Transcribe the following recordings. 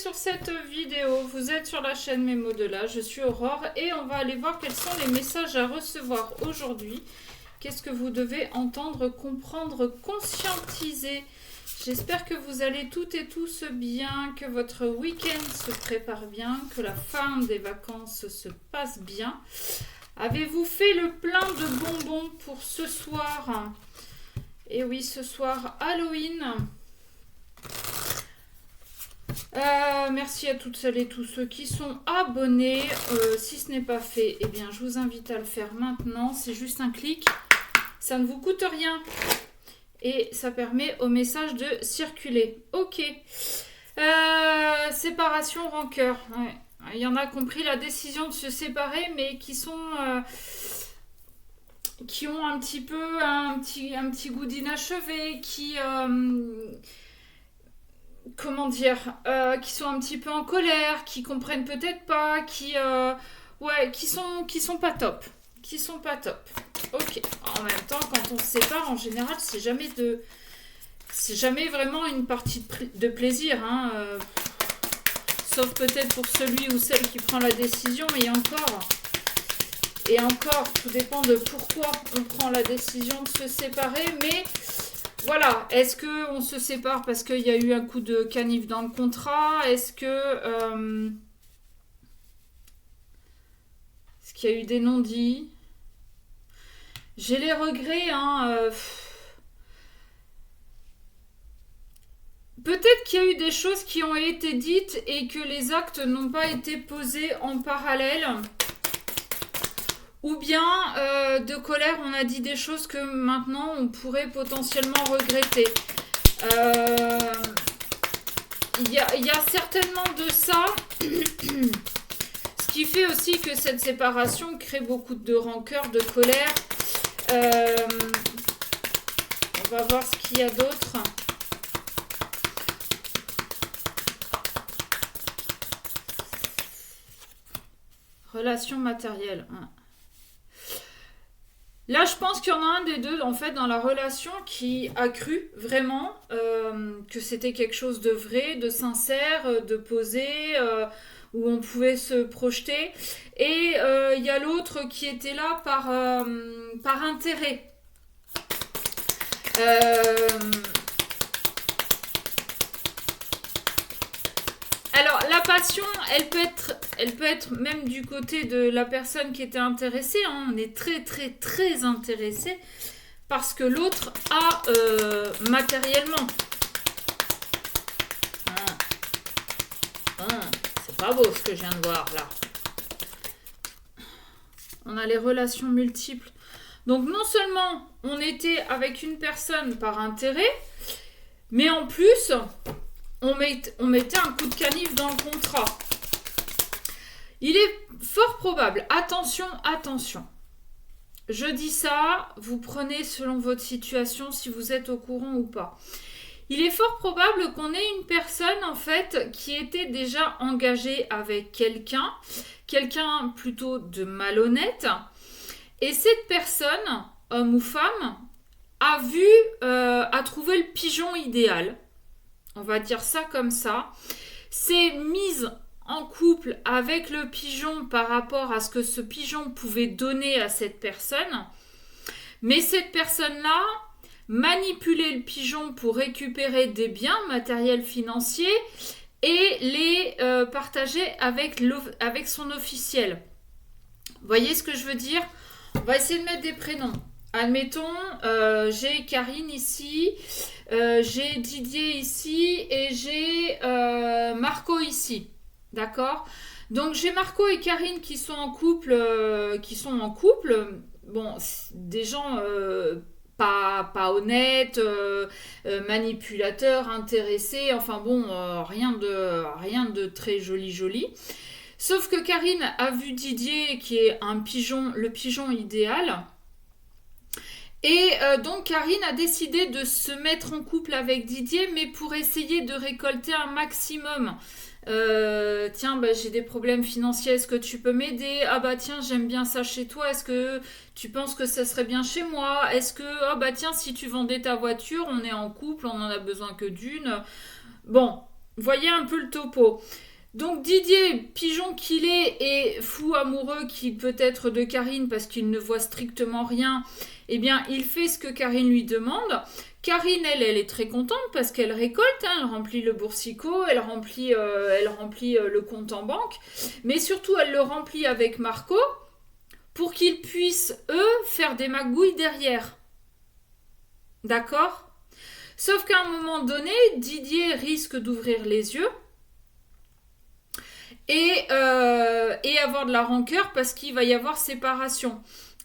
Sur cette vidéo, vous êtes sur la chaîne Mémo de là, je suis Aurore et on va aller voir quels sont les messages à recevoir aujourd'hui. Qu'est-ce que vous devez entendre, comprendre, conscientiser. J'espère que vous allez toutes et tous bien, que votre week-end se prépare bien, que la fin des vacances se passe bien. Avez-vous fait le plein de bonbons pour ce soir? Et oui, ce soir, Halloween. Merci à toutes celles et tous ceux qui sont abonnés. Si ce n'est pas fait, eh bien, je vous invite à le faire maintenant. C'est juste un clic. Ça ne vous coûte rien. Et ça permet au message de circuler. Ok. Séparation, rancœur. Ouais. Il y en a qui ont pris la décision de se séparer, mais qui sont... qui ont un petit peu un petit goût d'inachevé, qui... comment dire, qui sont un petit peu en colère, qui comprennent peut-être pas, qui sont pas top, Ok. En même temps, quand on se sépare, en général, c'est jamais vraiment une partie de plaisir, hein, sauf peut-être pour celui ou celle qui prend la décision, et encore, tout dépend de pourquoi on prend la décision de se séparer, mais voilà, est-ce qu'on se sépare parce qu'il y a eu un coup de canif dans le contrat? Est-ce qu'il y a eu des non-dits? J'ai les regrets, hein. Peut-être qu'il y a eu des choses qui ont été dites et que les actes n'ont pas été posés en parallèle. Ou bien, de colère, on a dit des choses que maintenant, on pourrait potentiellement regretter. Il y a certainement de ça. Ce qui fait aussi que cette séparation crée beaucoup de rancœur, de colère. On va voir ce qu'il y a d'autre. Relation matérielle. Là, je pense qu'il y en a un des deux, en fait, dans la relation qui a cru vraiment que c'était quelque chose de vrai, de sincère, de posé, où on pouvait se projeter. Et il y a l'autre qui était là par intérêt. Alors, la passion, elle peut être même du côté de la personne qui était intéressée. Hein. On est très, très, très intéressé parce que l'autre a matériellement. C'est pas beau ce que je viens de voir là. On a les relations multiples. Donc, non seulement on était avec une personne par intérêt, mais en plus... On mettait un coup de canif dans le contrat. Il est fort probable, attention, je dis ça, vous prenez selon votre situation si vous êtes au courant ou pas. Il est fort probable qu'on ait une personne en fait qui était déjà engagée avec quelqu'un plutôt de malhonnête, et cette personne, homme ou femme, a trouvé le pigeon idéal. On va dire ça comme ça, s'est mise en couple avec le pigeon par rapport à ce que ce pigeon pouvait donner à cette personne. Mais cette personne-là manipulait le pigeon pour récupérer des biens matériels financiers et les partager avec son officiel. Vous voyez ce que je veux dire? On va essayer de mettre des prénoms. Admettons, j'ai Karine ici, j'ai Didier ici et j'ai Marco ici. D'accord? Donc j'ai Marco et Karine qui sont en couple. Bon, des gens pas honnêtes, manipulateurs, intéressés. Enfin bon, rien de très joli. Sauf que Karine a vu Didier qui est le pigeon idéal. Et donc Karine a décidé de se mettre en couple avec Didier, mais pour essayer de récolter un maximum. Tiens, j'ai des problèmes financiers, est-ce que tu peux m'aider? Ah bah tiens, j'aime bien ça chez toi, est-ce que tu penses que ça serait bien chez moi? Est-ce que, ah bah tiens, si tu vendais ta voiture, on est en couple, on en a besoin que d'une. Bon, voyez un peu le topo. Donc Didier, pigeon qu'il est fou amoureux qu'il peut être de Karine parce qu'il ne voit strictement rien, eh bien il fait ce que Karine lui demande. Karine, elle est très contente parce qu'elle récolte, hein, elle remplit le boursicot, elle remplit le compte en banque, mais surtout elle le remplit avec Marco pour qu'ils puissent, eux, faire des magouilles derrière. D'accord ? Sauf qu'à un moment donné, Didier risque d'ouvrir les yeux et avoir de la rancœur parce qu'il va y avoir séparation.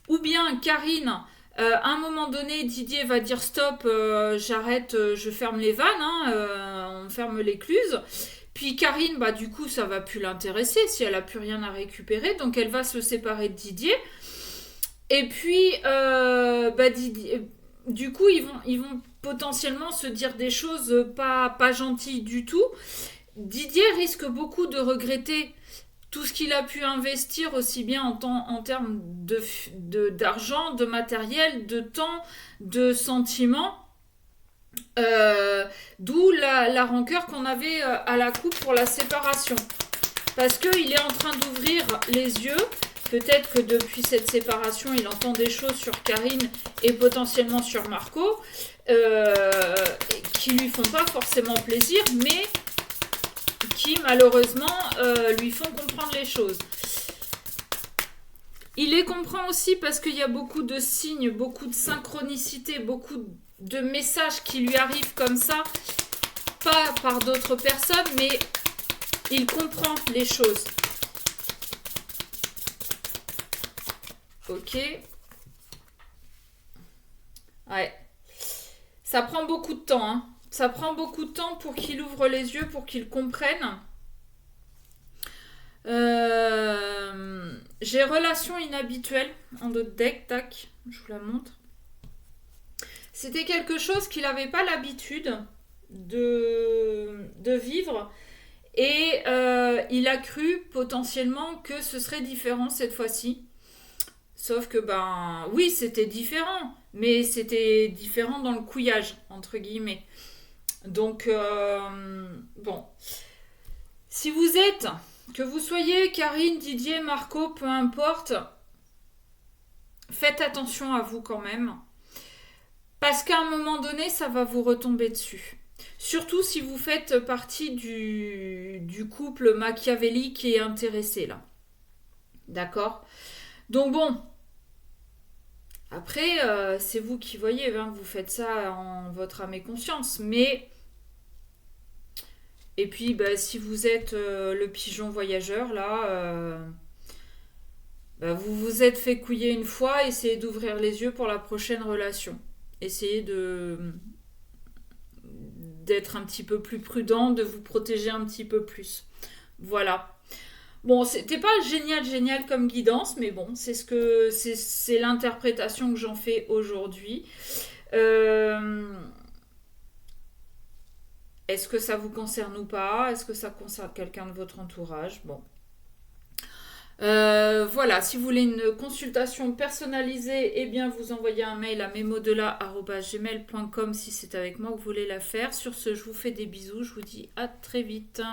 Ou bien Karine, à un moment donné, Didier va dire stop, j'arrête, je ferme les vannes, hein, on ferme l'écluse. Puis Karine, bah du coup, ça va plus l'intéresser si elle a plus rien à récupérer, donc elle va se séparer de Didier. Et puis, Didier, du coup, ils vont potentiellement se dire des choses pas gentilles du tout. Didier risque beaucoup de regretter tout ce qu'il a pu investir, aussi bien en termes d'argent, de matériel, de temps, de sentiments. D'où la rancœur qu'on avait à la coupe pour la séparation. Parce qu'il est en train d'ouvrir les yeux. Peut-être que depuis cette séparation, il entend des choses sur Karine et potentiellement sur Marco qui lui font pas forcément plaisir, mais qui malheureusement lui font comprendre les choses. Il les comprend aussi parce qu'il y a beaucoup de signes, beaucoup de synchronicité, beaucoup de messages qui lui arrivent comme ça, pas par d'autres personnes, mais il comprend les choses. Ok. Ouais. Ça prend beaucoup de temps, hein. Ça prend beaucoup de temps pour qu'il ouvre les yeux, pour qu'il comprenne. J'ai relation inhabituelle en d'autres decks, tac, je vous la montre. C'était quelque chose qu'il n'avait pas l'habitude de vivre et il a cru potentiellement que ce serait différent cette fois-ci. Sauf que oui, c'était différent, mais c'était différent dans le couillage, entre guillemets. Donc, bon. Si vous êtes, que vous soyez Karine, Didier, Marco, peu importe, faites attention à vous quand même. Parce qu'à un moment donné, ça va vous retomber dessus. Surtout si vous faites partie du couple machiavélique et intéressé, là. D'accord ? Donc bon, après, c'est vous qui voyez, hein, vous faites ça en votre âme et conscience, mais... Et puis, si vous êtes le pigeon voyageur, là, vous vous êtes fait couiller une fois, essayez d'ouvrir les yeux pour la prochaine relation. Essayez d'être un petit peu plus prudent, de vous protéger un petit peu plus. Voilà. Bon, c'était pas génial comme guidance, mais bon, c'est l'interprétation que j'en fais aujourd'hui. Est-ce que ça vous concerne ou pas ? Est-ce que ça concerne quelqu'un de votre entourage ? Bon. Voilà, si vous voulez une consultation personnalisée, eh bien vous envoyez un mail à memodela@gmail.com si c'est avec moi que vous voulez la faire. Sur ce, je vous fais des bisous, je vous dis à très vite.